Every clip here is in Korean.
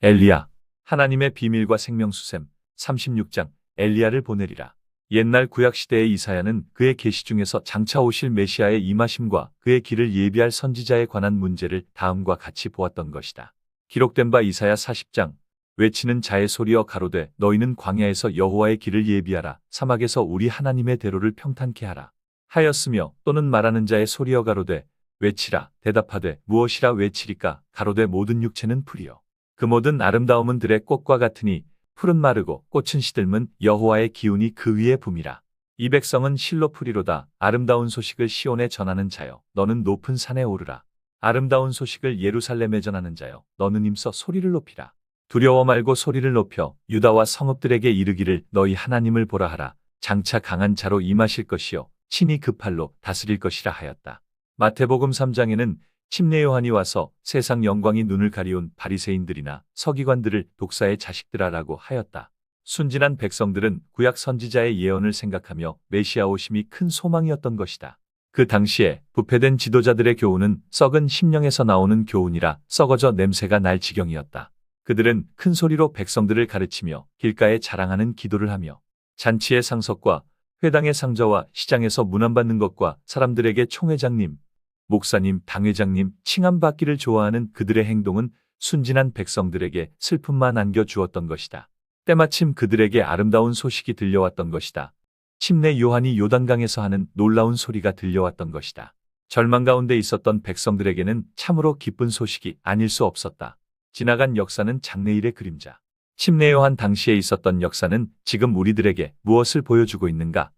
엘리야, 하나님의 비밀과 생명수샘 36장 엘리야를 보내리라. 옛날 구약시대의 이사야는 그의 계시 중에서 장차 오실 메시아의 임하심과 그의 길을 예비할 선지자에 관한 문제를 다음과 같이 보았던 것이다. 기록된 바 이사야 40장 외치는 자의 소리여 가로되 너희는 광야에서 여호와의 길을 예비하라. 사막에서 우리 하나님의 대로를 평탄케 하라. 하였으며 또는 말하는 자의 소리여 가로되 외치라. 대답하되 무엇이라 외치리까. 가로되 모든 육체는 풀이요 그 모든 아름다움은 들의 꽃과 같으니 풀은 마르고 꽃은 시들면 여호와의 기운이 그 위에 붐이라. 이 백성은 실로 풀이로다. 아름다운 소식을 시온에 전하는 자여 너는 높은 산에 오르라. 아름다운 소식을 예루살렘에 전하는 자여 너는 힘써 소리를 높이라. 두려워 말고 소리를 높여 유다와 성읍들에게 이르기를 너희 하나님을 보라 하라. 장차 강한 자로 임하실 것이요 친히 그 팔로 다스릴 것이라 하였다. 마태복음 3장에는 침례 요한이 와서 세상 영광이 눈을 가리운 바리새인들이나 서기관들을 독사의 자식들아라고 하였다. 순진한 백성들은 구약 선지자의 예언을 생각하며 메시아 오심이 큰 소망이었던 것이다. 그 당시에 부패된 지도자들의 교훈은 썩은 심령에서 나오는 교훈이라 썩어져 냄새가 날 지경이었다. 그들은 큰 소리로 백성들을 가르치며 길가에 자랑하는 기도를 하며 잔치의 상석과 회당의 상저와 시장에서 문안받는 것과 사람들에게 총회장님, 목사님, 당회장님 칭함받기를 좋아하는 그들의 행동은 순진한 백성들에게 슬픔만 안겨주었던 것이다. 때마침 그들에게 아름다운 소식이 들려왔던 것이다. 침례 요한이 요단강에서 하는 놀라운 소리가 들려왔던 것이다. 절망 가운데 있었던 백성들에게는 참으로 기쁜 소식이 아닐 수 없었다. 지나간 역사는 장래일의 그림자. 침례 요한 당시에 있었던 역사는 지금 우리들에게 무엇을 보여주고 있는가?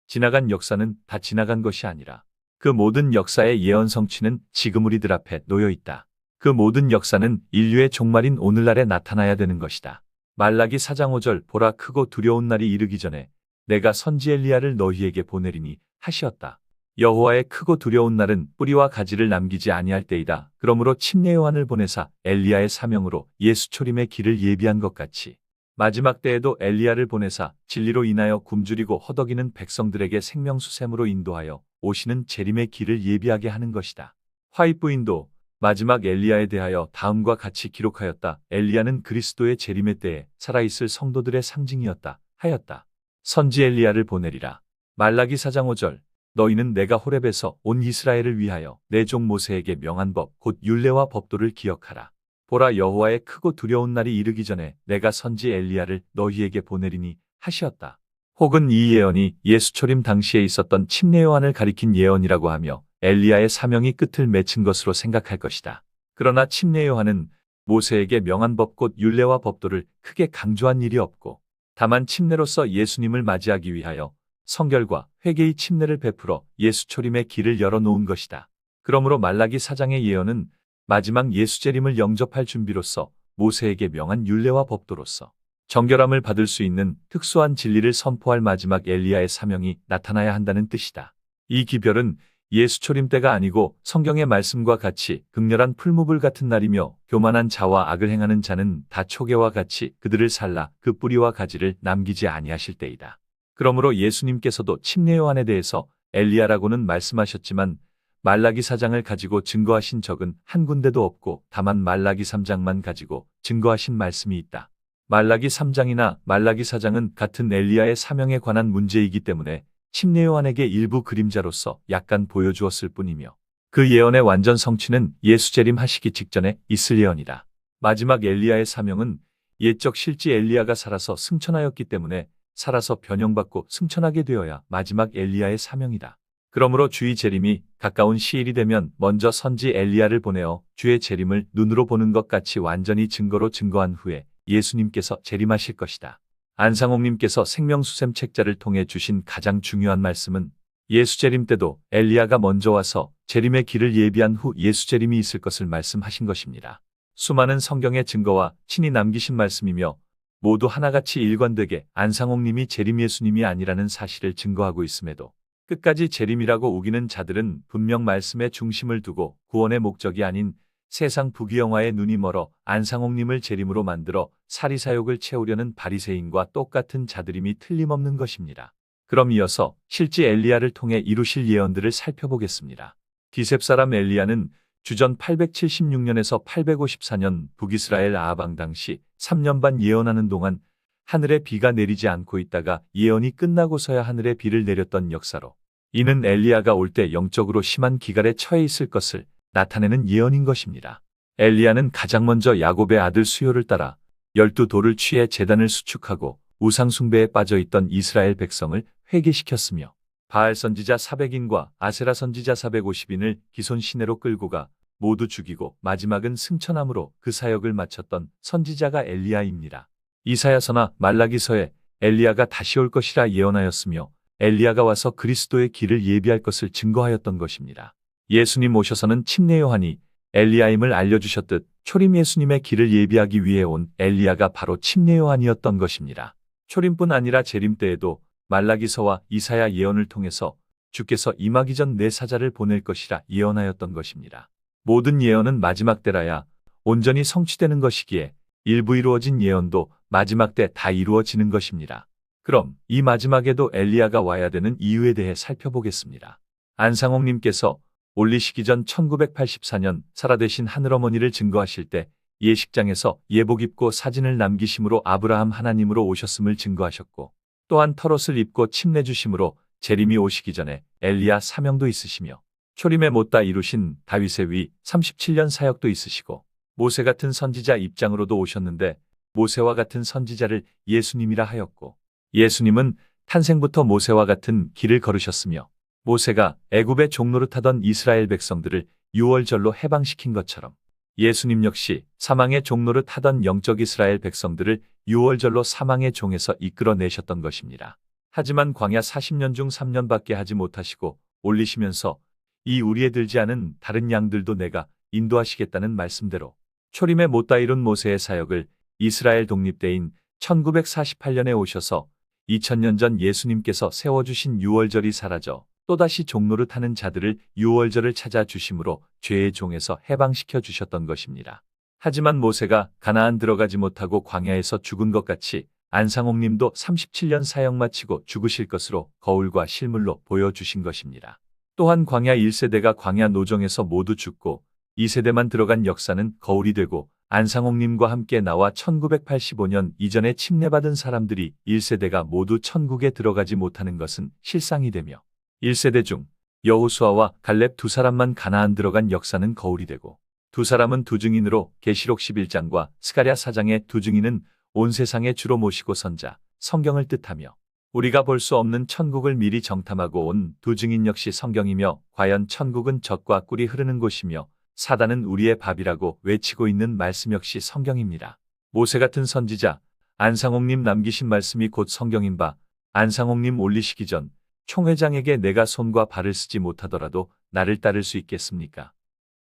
지나간 역사는 다 지나간 것이 아니라 그 모든 역사의 예언 성취는 지금 우리들 앞에 놓여 있다. 그 모든 역사는 인류의 종말인 오늘날에 나타나야 되는 것이다. 말라기 4장 5절 보라 크고 두려운 날이 이르기 전에 내가 선지 엘리야를 너희에게 보내리니 하시었다. 여호와의 크고 두려운 날은 뿌리와 가지를 남기지 아니할 때이다. 그러므로 침례 요한을 보내사 엘리야의 사명으로 예수 초림의 길을 예비한 것 같이 마지막 때에도 엘리야를 보내사 진리로 인하여 굶주리고 허덕이는 백성들에게 생명수샘으로 인도하여 오시는 재림의 길을 예비하게 하는 것이다. 화이트 부인도 마지막 엘리야에 대하여 다음과 같이 기록하였다. 엘리야는 그리스도의 재림의 때에 살아있을 성도들의 상징이었다 하였다. 선지 엘리야를 보내리라. 말라기 4장 5절 너희는 내가 호렙에서 온 이스라엘을 위하여 내 종 모세에게 명한 법 곧 율례와 법도를 기억하라. 보라 여호와의 크고 두려운 날이 이르기 전에 내가 선지 엘리야를 너희에게 보내리니 하시었다. 혹은 이 예언이 예수 초림 당시에 있었던 침례 요한을 가리킨 예언이라고 하며 엘리야의 사명이 끝을 맺힌 것으로 생각할 것이다. 그러나 침례 요한은 모세에게 명한 법 곧 율례와 법도를 크게 강조한 일이 없고 다만 침례로서 예수님을 맞이하기 위하여 성결과 회개의 침례를 베풀어 예수 초림의 길을 열어놓은 것이다. 그러므로 말라기 4장의 예언은 마지막 예수 재림을 영접할 준비로서 모세에게 명한 율례와 법도로서 정결함을 받을 수 있는 특수한 진리를 선포할 마지막 엘리야의 사명이 나타나야 한다는 뜻이다. 이 기별은 예수 초림 때가 아니고 성경의 말씀과 같이 극렬한 풀무불 같은 날이며 교만한 자와 악을 행하는 자는 다 초계와 같이 그들을 살라 그 뿌리와 가지를 남기지 아니하실 때이다. 그러므로 예수님께서도 침례 요한에 대해서 엘리야라고는 말씀하셨지만 말라기 4장을 가지고 증거하신 적은 한 군데도 없고 다만 말라기 3장만 가지고 증거하신 말씀이 있다. 말라기 3장이나 말라기 4장은 같은 엘리야의 사명에 관한 문제이기 때문에 침례 요한에게 일부 그림자로서 약간 보여주었을 뿐이며 그 예언의 완전 성취는 예수 재림하시기 직전에 있을 예언이다. 마지막 엘리야의 사명은 옛적 실지 엘리야가 살아서 승천하였기 때문에 살아서 변형받고 승천하게 되어야 마지막 엘리야의 사명이다. 그러므로 주의 재림이 가까운 시일이 되면 먼저 선지 엘리야를 보내어 주의 재림을 눈으로 보는 것 같이 완전히 증거로 증거한 후에 예수님께서 재림하실 것이다. 안상홍님께서 생명수샘 책자를 통해 주신 가장 중요한 말씀은 예수 재림 때도 엘리야가 먼저 와서 재림의 길을 예비한 후 예수 재림이 있을 것을 말씀하신 것입니다. 수많은 성경의 증거와 친히 남기신 말씀이며 모두 하나같이 일관되게 안상홍님이 재림 예수님이 아니라는 사실을 증거하고 있음에도 끝까지 재림이라고 우기는 자들은 분명 말씀에 중심을 두고 구원의 목적이 아닌 세상 부귀영화에 눈이 멀어 안상홍님을 재림으로 만들어 사리사욕을 채우려는 바리새인과 똑같은 자들임이 틀림없는 것입니다. 그럼 이어서 실제 엘리야를 통해 이루실 예언들을 살펴보겠습니다. 디셉 사람 엘리야는 주전 876년에서 854년 북이스라엘 아방 당시 3년 반 예언하는 동안 하늘에 비가 내리지 않고 있다가 예언이 끝나고서야 하늘에 비를 내렸던 역사로, 이는 엘리야가 올 때 영적으로 심한 기갈에 처해 있을 것을 나타내는 예언인 것입니다. 엘리야는 가장 먼저 야곱의 아들 수요를 따라 12돌을 취해 제단을 수축하고 우상 숭배에 빠져 있던 이스라엘 백성을 회개시켰으며, 바알 선지자 400인과 아세라 선지자 450인을 기손 시내로 끌고 가 모두 죽이고 마지막은 승천함으로 그 사역을 마쳤던 선지자가 엘리야입니다. 이사야서나 말라기서에 엘리야가 다시 올 것이라 예언하였으며, 엘리야가 와서 그리스도의 길을 예비할 것을 증거하였던 것입니다. 예수님 오셔서는 침례 요한이 엘리야임을 알려주셨듯 초림 예수님의 길을 예비하기 위해 온 엘리야가 바로 침례 요한이었던 것입니다. 초림뿐 아니라 재림 때에도 말라기서와 이사야 예언을 통해서 주께서 임하기 전 내 사자를 보낼 것이라 예언하였던 것입니다. 모든 예언은 마지막 때라야 온전히 성취되는 것이기에 일부 이루어진 예언도 마지막 때 다 이루어지는 것입니다. 그럼 이 마지막에도 엘리야가 와야 되는 이유에 대해 살펴보겠습니다. 안상홍님께서 올리시기 전 1984년 살아되신 하늘어머니를 증거하실 때 예식장에서 예복 입고 사진을 남기심으로 아브라함 하나님으로 오셨음을 증거하셨고, 또한 털옷을 입고 침례 주심으로 재림이 오시기 전에 엘리야 사명도 있으시며, 초림에 못다 이루신 다윗의 위 37년 사역도 있으시고, 모세 같은 선지자 입장으로도 오셨는데 모세와 같은 선지자를 예수님이라 하였고, 예수님은 탄생부터 모세와 같은 길을 걸으셨으며, 모세가 애굽의 종노릇하던 이스라엘 백성들을 유월절로 해방시킨 것처럼 예수님 역시 사망의 종노릇하던 영적 이스라엘 백성들을 유월절로 사망의 종에서 이끌어내셨던 것입니다. 하지만 광야 40년 중 3년밖에 하지 못하시고 올리시면서 이 우리에 들지 않은 다른 양들도 내가 인도하시겠다는 말씀대로 초림에 못다 이룬 모세의 사역을 이스라엘 독립대인 1948년에 오셔서 2000년 전 예수님께서 세워주신 유월절이 사라져 또다시 종노릇하는 자들을 유월절을 찾아주심으로 죄의 종에서 해방시켜 주셨던 것입니다. 하지만 모세가 가나안 들어가지 못하고 광야에서 죽은 것 같이 안상홍님도 37년 사역 마치고 죽으실 것으로 거울과 실물로 보여주신 것입니다. 또한 광야 1세대가 광야 노정에서 모두 죽고 2세대만 들어간 역사는 거울이 되고, 안상홍님과 함께 나와 1985년 이전에 침례받은 사람들이 1세대가 모두 천국에 들어가지 못하는 것은 실상이 되며, 1세대 중 여호수아와 갈렙 두 사람만 가나안 들어간 역사는 거울이 되고, 두 사람은 두 증인으로 계시록 11장과 스가랴 4장의 두 증인은 온 세상에 주로 모시고 선자, 성경을 뜻하며, 우리가 볼 수 없는 천국을 미리 정탐하고 온 두 증인 역시 성경이며, 과연 천국은 젖과 꿀이 흐르는 곳이며 사단은 우리의 밥이라고 외치고 있는 말씀 역시 성경입니다. 모세 같은 선지자 안상홍님 남기신 말씀이 곧 성경인 바, 안상홍님 올리시기 전 총회장에게 내가 손과 발을 쓰지 못하더라도 나를 따를 수 있겠습니까?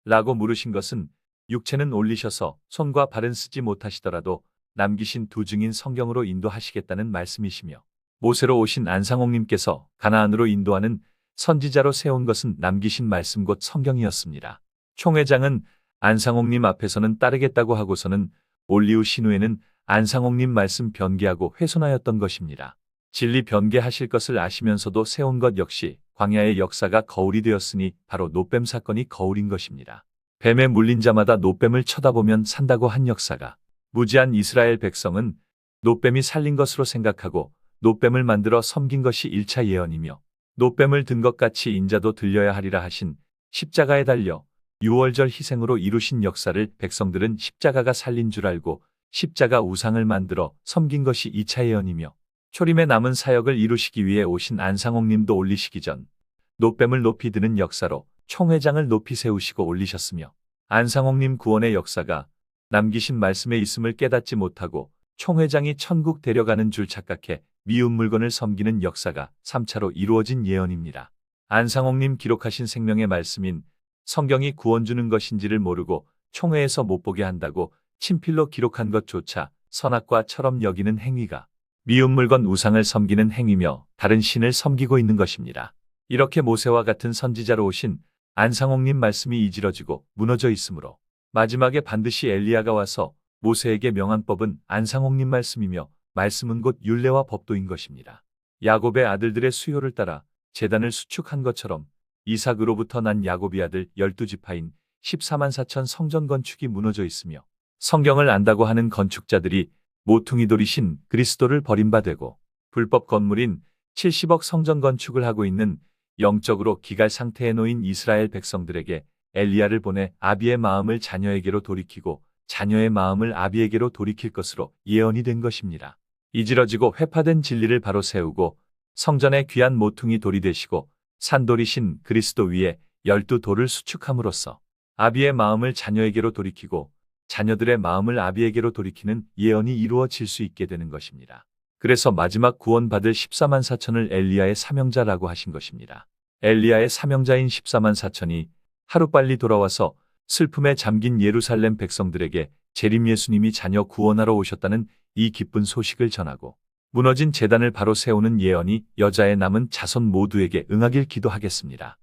라고 물으신 것은 육체는 올리셔서 손과 발은 쓰지 못하시더라도 남기신 두 증인 성경으로 인도하시겠다는 말씀이시며, 모세로 오신 안상홍님께서 가나안으로 인도하는 선지자로 세운 것은 남기신 말씀 곧 성경이었습니다. 총회장은 안상홍님 앞에서는 따르겠다고 하고서는 올리우 신후에는 안상홍님 말씀 변개하고 훼손하였던 것입니다. 진리 변개하실 것을 아시면서도 세운 것 역시 광야의 역사가 거울이 되었으니 바로 노뱀 사건이 거울인 것입니다. 뱀에 물린 자마다 노뱀을 쳐다보면 산다고 한 역사가, 무지한 이스라엘 백성은 노뱀이 살린 것으로 생각하고 노뱀을 만들어 섬긴 것이 1차 예언이며, 노뱀을 든 것 같이 인자도 들려야 하리라 하신 십자가에 달려 유월절 희생으로 이루신 역사를 백성들은 십자가가 살린 줄 알고 십자가 우상을 만들어 섬긴 것이 2차 예언이며, 초림에 남은 사역을 이루시기 위해 오신 안상홍님도 올리시기 전 노뱀을 높이 드는 역사로 총회장을 높이 세우시고 올리셨으며, 안상홍님 구원의 역사가 남기신 말씀에 있음을 깨닫지 못하고 총회장이 천국 데려가는 줄 착각해 미운 물건을 섬기는 역사가 3차로 이루어진 예언입니다. 안상홍님 기록하신 생명의 말씀인 성경이 구원 주는 것인지를 모르고 총회에서 못 보게 한다고 친필로 기록한 것조차 선악과처럼 여기는 행위가 미운 물건 우상을 섬기는 행위며 다른 신을 섬기고 있는 것입니다. 이렇게 모세와 같은 선지자로 오신 안상홍님 말씀이 이지러지고 무너져 있으므로 마지막에 반드시 엘리야가 와서 모세에게 명한 법은 안상홍님 말씀이며, 말씀은 곧 율례와 법도인 것입니다. 야곱의 아들들의 수요를 따라 제단을 수축한 것처럼 이삭으로부터 난 야곱의 아들 12지파인 14만 4천 성전 건축이 무너져 있으며 성경을 안다고 하는 건축자들이 모퉁이 돌이신 그리스도를 버림받되고 불법 건물인 70억 성전 건축을 하고 있는 영적으로 기갈 상태에 놓인 이스라엘 백성들에게 엘리야를 보내 아비의 마음을 자녀에게로 돌이키고 자녀의 마음을 아비에게로 돌이킬 것으로 예언이 된 것입니다. 이지러지고 회파된 진리를 바로 세우고 성전의 귀한 모퉁이 돌이 되시고 산돌이신 그리스도 위에 12돌을 수축함으로써 아비의 마음을 자녀에게로 돌이키고 자녀들의 마음을 아비에게로 돌이키는 예언이 이루어질 수 있게 되는 것입니다. 그래서 마지막 구원받을 14만 4천을 엘리야의 사명자라고 하신 것입니다. 엘리야의 사명자인 14만 4천이 하루빨리 돌아와서 슬픔에 잠긴 예루살렘 백성들에게 재림 예수님이 자녀 구원하러 오셨다는 이 기쁜 소식을 전하고 무너진 제단을 바로 세우는 예언이 여자의 남은 자손 모두에게 응하길 기도하겠습니다.